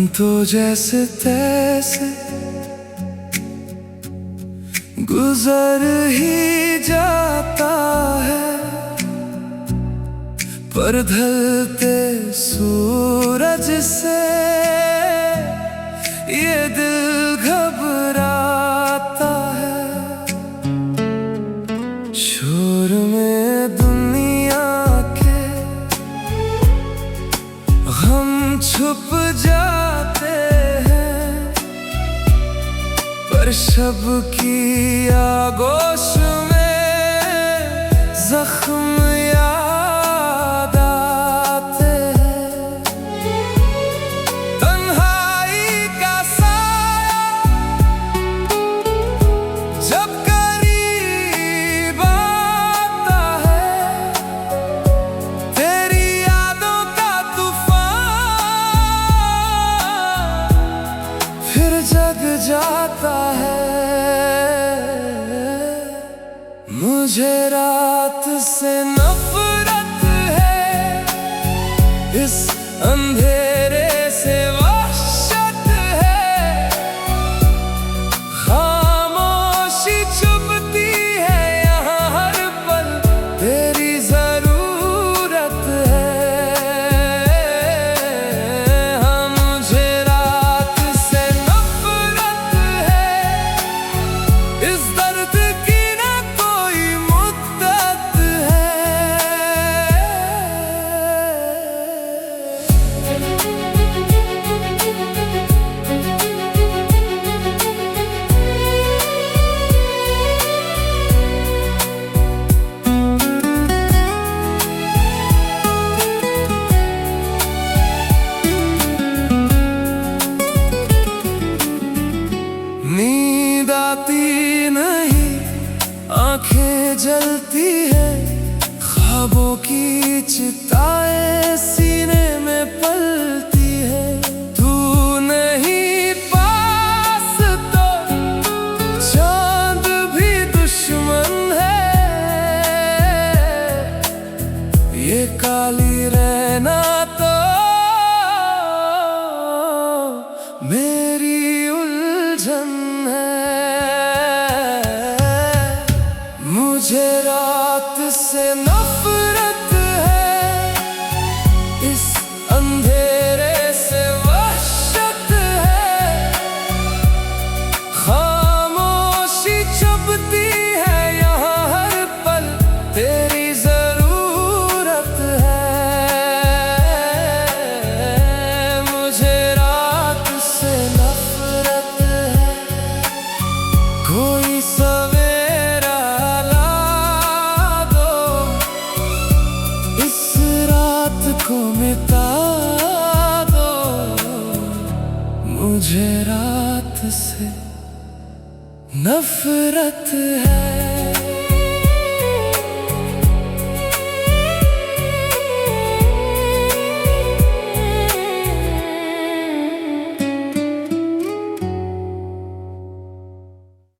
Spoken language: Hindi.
तो जैसे तैसे गुजर ही जाता है, पर ढलते सूरज से ये दिल घबराता है। शोर में दुनिया के हम छुप जाते हैं, पर शब की आगोश में जख्म याद आते हैं। तन्हाई का साया जब करीब आता है, तेरी यादों का तूफान फिर जग जाता है। मुझे रात से नफरत है, इस अंधेरे से वहशत है। खामोशी चुभती है यहाँ हर पल, तेरी जरूरत है। हाँ, मुझे रात से नफरत है, इस दर्द की ना कोई मुद्दत है। नींद आती नहीं, आंखें जलती है, ख्वाबों की चिताएं सीने में पलती है। तू नहीं पास तो चांद भी दुश्मन है, ये काली रहना तो मेरी उलझन है। मुझे रात से नफरत है, इस अंधेरे से वहशत है। खामोशी चुभती है यहाँ हर पल, तेरी जरूरत है। मुझे रात से नफरत है, कोई सवेरा ला दो, इस रात को मिटा दो। मुझे रात से नफरत है।